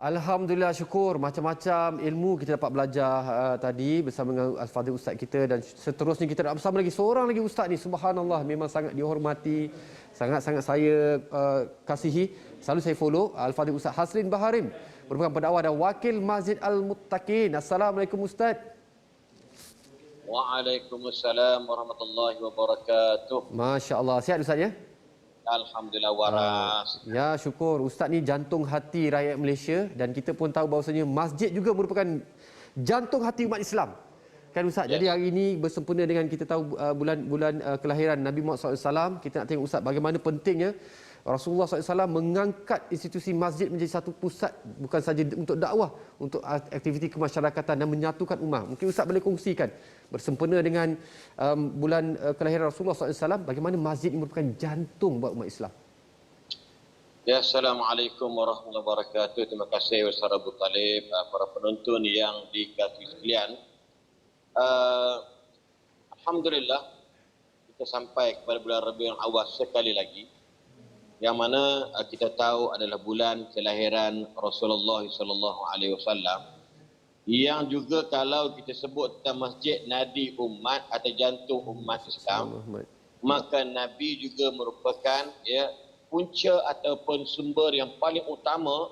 Alhamdulillah, syukur. Macam-macam ilmu kita dapat belajar tadi bersama dengan Al-Fadhil Ustaz kita, dan seterusnya kita nak bersama lagi seorang lagi Ustaz ni. Subhanallah, memang sangat dihormati, sangat-sangat saya kasihi. Selalu saya follow Al-Fadhil Ustaz Hasrin Baharim, merupakan pendakwah dan wakil Masjid Al-Muttaqin. Assalamualaikum Ustaz. Waalaikumsalam warahmatullahi wabarakatuh. Masya Allah, sihat Ustaz ya? Alhamdulillah waras. Ya, syukur. Ustaz ni jantung hati rakyat Malaysia, dan kita pun tahu bahawasanya masjid juga merupakan jantung hati umat Islam. Kan Ustaz? Yes. Jadi hari ini bersempena dengan kita tahu bulan kelahiran Nabi Muhammad SAW, kita nak tengok Ustaz bagaimana pentingnya Rasulullah SAW mengangkat institusi masjid menjadi satu pusat, bukan saja untuk dakwah, untuk aktiviti kemasyarakatan dan menyatukan ummah. Mungkin Ustaz boleh kongsikan bersempena dengan bulan kelahiran Rasulullah SAW, bagaimana masjid ini merupakan jantung buat umat Islam. Ya, Assalamualaikum warahmatullahi wabarakatuh. Terima kasih Ustaz Abu Talib, para penonton yang dikasihi sekalian. Alhamdulillah, kita sampai kepada bulan Rabiul Awal sekali lagi, yang mana kita tahu adalah bulan kelahiran Rasulullah SAW, yang juga kalau kita sebut tentang masjid nadi umat atau jantung umat Islam, maka Nabi juga merupakan punca ataupun sumber yang paling utama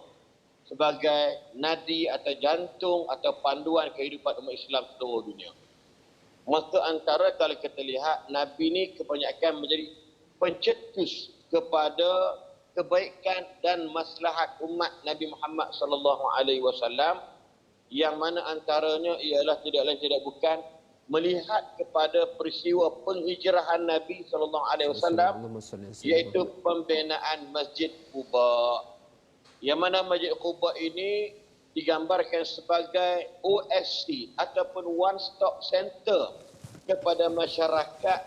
sebagai nadi atau jantung atau panduan kehidupan umat Islam seluruh dunia. Maka antara kalau kita lihat, Nabi ni kebanyakan menjadi pencetus kepada kebaikan dan maslahat umat Nabi Muhammad SAW, yang mana antaranya ialah tidak lain tidak bukan melihat kepada peristiwa penghijrahan Nabi SAW, iaitu pembinaan Masjid Quba, yang mana Masjid Quba ini digambarkan sebagai OSC ataupun one stop center kepada masyarakat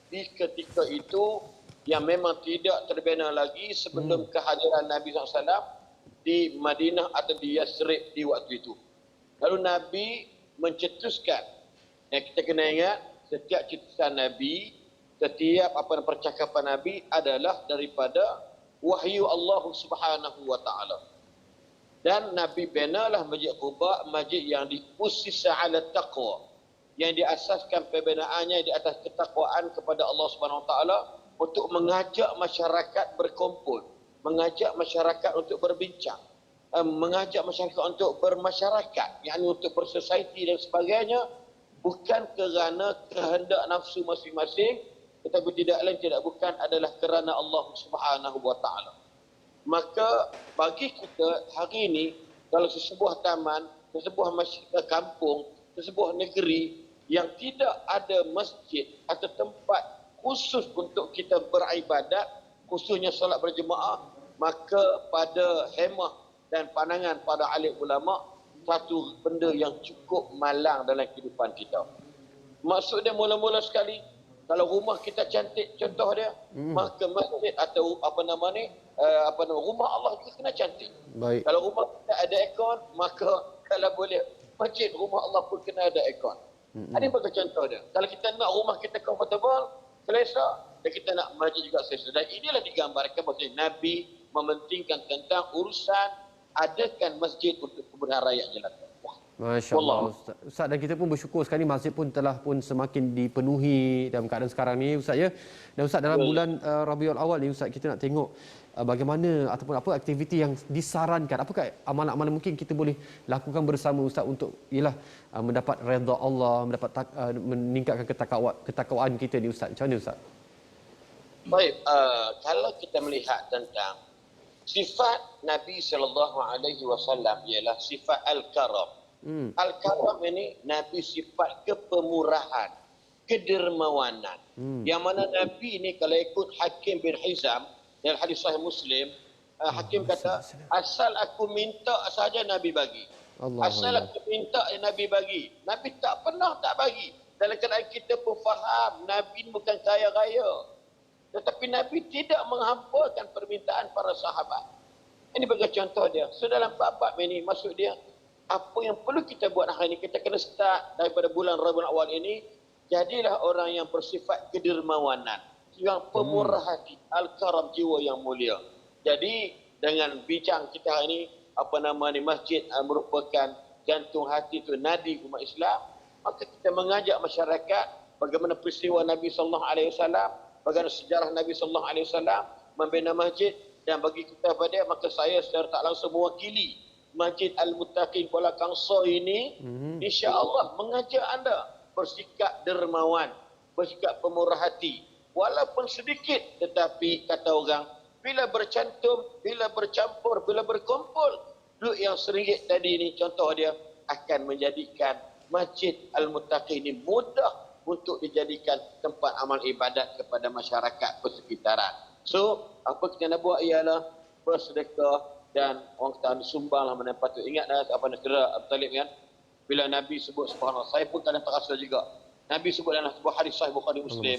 di ketika itu, yang memang tidak terbina lagi sebelum kehadiran Nabi SAW di Madinah atau di Yasrib di waktu itu. Lalu Nabi mencetuskan, yang kita kena ingat, setiap cetusan Nabi, setiap percakapan Nabi adalah daripada wahyu Allah Subhanahu wa taala. Dan Nabi benalah Masjid Quba, masjid yang diusis ala taqwa, yang diasaskan pembinaannya di atas ketakwaan kepada Allah Subhanahu wa taala, untuk mengajak masyarakat berkumpul, mengajak masyarakat untuk berbincang, mengajak masyarakat untuk bermasyarakat, yakni untuk bersosiety dan sebagainya, bukan kerana kehendak nafsu masing-masing, tetapi tidak lain tidak bukan adalah kerana Allah Subhanahu wa taala. Maka bagi kita hari ini, kalau sesebuah taman, sesebuah kampung, sesebuah negeri yang tidak ada masjid atau tempat khusus untuk kita beribadat, khususnya solat berjemaah, maka pada hemah dan pandangan para alim ulama, satu benda yang cukup malang dalam kehidupan kita. Maksudnya mula-mula sekali, kalau rumah kita cantik, contoh dia, maka masjid atau rumah Allah juga kena cantik. Baik. Kalau rumah kita ada aircon, maka kalau boleh masjid rumah Allah pun kena ada aircon. Ini bagi contoh dia. Kalau kita nak rumah kita comfortable, selesa, dan kita nak masjid juga selesa. Dan inilah digambarkan bahawa Nabi mementingkan tentang urusan adakan masjid untuk kemudahan rakyat jelata. Masya Allah, Ustaz. Dan kita pun bersyukur sekali masjid pun telah semakin dipenuhi dalam keadaan sekarang ni, Ustaz ya. Dan Ustaz, dalam bulan Rabiul Awal ni, Ustaz, kita nak tengok bagaimana ataupun apa aktiviti yang disarankan, apakah amalan-amalan mungkin kita boleh lakukan bersama Ustaz untuk mendapat redha Allah, meningkatkan ketakwaan kita ni, Ustaz. Macam mana Ustaz? Baik, kalau kita melihat tentang sifat Nabi SAW ialah sifat al-karam. Al-karam ini Nabi sifat kepemurahan, kedermawanan. Yang mana Nabi ini kalau ikut Hakim bin Hizam dalam hadis sahih Muslim, Hakim kata, asal aku minta saja Nabi bagi. Asal aku minta Nabi bagi. Nabi tak pernah tak bagi. Dalam keadaan kita pun faham Nabi bukan kaya raya, tetapi Nabi tidak menghampakan permintaan para sahabat. Ini bagi contoh dia. So dalam bab-bab ini, maksud dia, apa yang perlu kita buat hari ini, kita kena start daripada bulan Rabiul Awal ini, jadilah orang yang bersifat kedermawanan, yang pemurah hati, al-karam, jiwa yang mulia. Jadi dengan bincang kita hari ini, masjid merupakan jantung hati tu nadi umat Islam, maka kita mengajak masyarakat bagaimana peristiwa Nabi sallallahu alaihi wasallam, bagaimana sejarah Nabi sallallahu alaihi wasallam membina masjid, dan bagi kita pada maka saya secara tak langsung mewakili Masjid Al-Muttaqin Kuala Kangsar ini insya-Allah mengajak anda bersikap dermawan, bersikap pemurah hati walaupun sedikit, tetapi kata orang bila bercantum, bila bercampur, bila berkumpul, duit yang RM1 tadi ni contoh dia akan menjadikan Masjid Al-Muttaqin ini mudah untuk dijadikan tempat amal ibadat kepada masyarakat persekitaran. So, apa kita nak buat ialah bersedekah dan orang kata sumbanglah mana patut. Ingat apa nak kira Abu Talib kan? Bila Nabi sebut subhanallah, saya pun kadang terasa juga. Nabi sebut dalam sebuah hadis sahih Bukhari Muslim,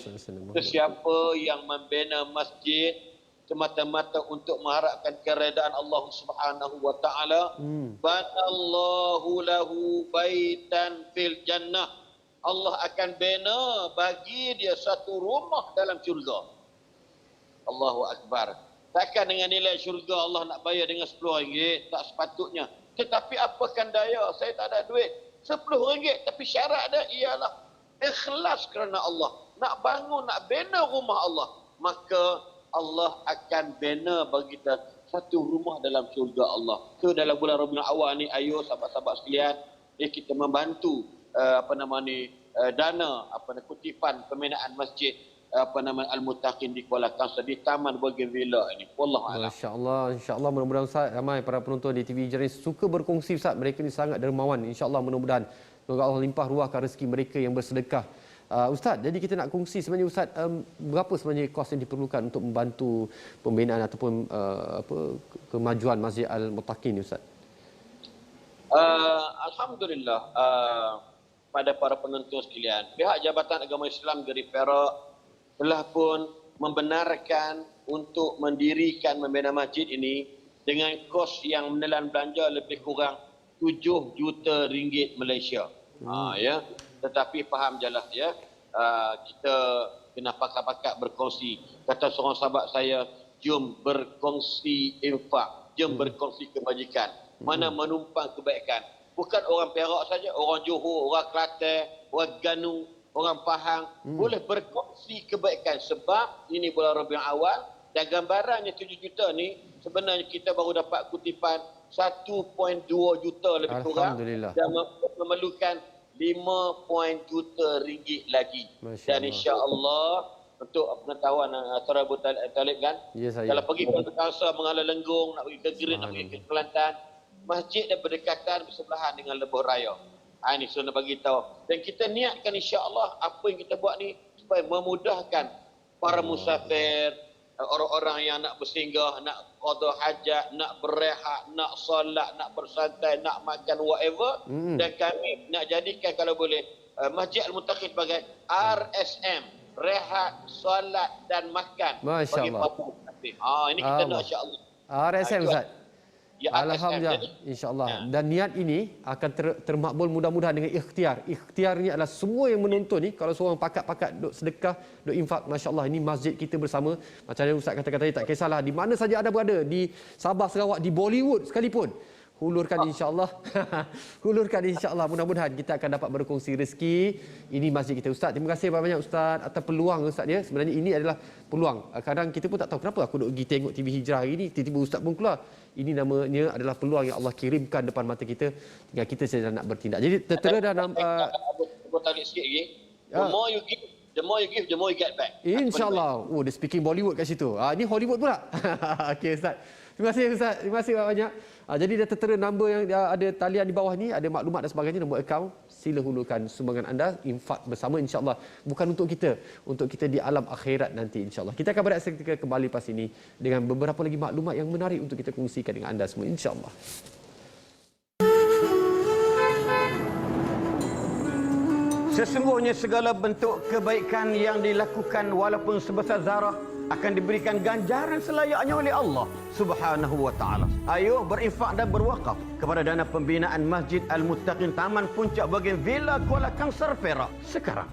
sesiapa yang membina masjid semata-mata untuk mengharapkan keredaan Allah Subhanahu wa taala, banallahu lahu baitan fil jannah. Allah akan bina bagi dia satu rumah dalam syurga. Allahu akbar. Takkan dengan nilai syurga Allah nak bayar dengan RM10, tak sepatutnya. Tetapi apakan daya, saya tak ada duit. RM10, tapi syarat dia ialah ikhlas kerana Allah. Nak bangun, nak bina rumah Allah. Maka Allah akan bina bagi kita satu rumah dalam syurga Allah. So dalam bulan Rabiul Awal ni, ayo sahabat-sahabat sekalian, kita membantu dana kutipan pembinaan masjid Al-Muttaqin di Kuala Kangsar di Taman Bougainvillea ini. Wallahu a'lam. Masya-Allah, insya-Allah mudah-mudahan Ustaz ramai para penonton di TV Hijrah suka berkongsi Ustaz, mereka ni sangat dermawan. Insya-Allah mudah-mudahan semoga Allah limpah ruahkan rezeki mereka yang bersedekah. Ustaz, jadi kita nak kongsi sebenarnya Ustaz, berapa sebenarnya kos yang diperlukan untuk membantu pembinaan ataupun kemajuan Masjid Al-Muttaqin ni Ustaz? Alhamdulillah, pada para penonton sekalian, pihak Jabatan Agama Islam Negeri Perak telah pun membenarkan untuk mendirikan membina masjid ini dengan kos yang menelan belanja lebih kurang 7 juta ringgit Malaysia. Ya, tetapi faham jelah ya, kita kena pakat-pakat berkongsi. Kata seorang sahabat saya, jom berkongsi infak, jom berkongsi kebajikan. Mana menumpang kebaikan. Bukan orang Perak saja, orang Johor, orang Kelantan, orang Ganu, orang Pahang boleh berkongsi kebaikan, sebab ini bulan Rabiul Awal dan gambarannya 7 juta ni sebenarnya kita baru dapat kutipan 1.2 juta lebih kurang dan memerlukan 5 juta ringgit lagi. Dan insya-Allah untuk pengetahuan Saudara Abu Talib kan, kalau pergi ke Kangsar mengalah Lenggong, nak pergi ke Gerit, nak pergi ke Kelantan, masjid dan berdekatan bersebelahan dengan Lebuh Raya. Ini sudah bagi tahu. Dan kita niatkan insya-Allah apa yang kita buat ni supaya memudahkan para musafir, orang-orang yang nak bersinggah, nak qada hajat, nak berehat, nak solat, nak bersantai, nak makan whatever. Dan kami nak jadikan kalau boleh Masjid Al-Muttaqin sebagai RSM, rehat, solat dan makan bagi para musafir. Ini kita nak insya-Allah. RSM Ustaz. Ya, Alhamdulillah, insya-Allah. Dan niat ini akan termakbul mudah-mudahan dengan ikhtiar. Ikhtiar ni adalah semua yang menonton ni, kalau seorang pakat-pakat duk sedekah, duk infak, masya-Allah, ini masjid kita bersama. Macam yang Ustaz kata-kata tadi, tak kisahlah di mana saja anda berada, di Sabah, Sarawak, di Bollywood sekalipun. Hulurkan insya-Allah. Hulurkan insya-Allah. Mudah-mudahan kita akan dapat berkongsi rezeki. Ini masjid kita Ustaz. Terima kasih banyak Ustaz atas peluang Ustaz ya. Sebenarnya ini adalah peluang. Kadang kita pun tak tahu kenapa aku duk pergi tengok TV Hijrah hari ini, tiba-tiba Ustaz pun keluar. Ini namanya adalah peluang yang Allah kirimkan depan mata kita. Tinggal kita saja nak bertindak. Jadi tertera dalam Abu Talib sikit lagi. The more you give, the more you get back. InsyaAllah. Oh, dia speaking Bollywood kat situ. Ini Hollywood pula. Okey Ustaz. Terima kasih Ustaz. Terima kasih banyak. Jadi dah tertera nombor yang ada talian di bawah ni, ada maklumat dan sebagainya, nombor akaun. Sila hulurkan sumbangan anda, infak bersama insya-Allah. Bukan untuk kita di alam akhirat nanti insya-Allah. Kita akan berehat seketika kembali pas ini dengan beberapa lagi maklumat yang menarik untuk kita kongsikan dengan anda semua insya-Allah. Sesungguhnya segala bentuk kebaikan yang dilakukan walaupun sebesar zarah akan diberikan ganjaran selayaknya oleh Allah Subhanahu wa taala. Ayo berinfak dan berwakaf kepada dana pembinaan Masjid Al-Muttaqin Taman Puncak Bougainvillea Kuala Kangsar Perak sekarang.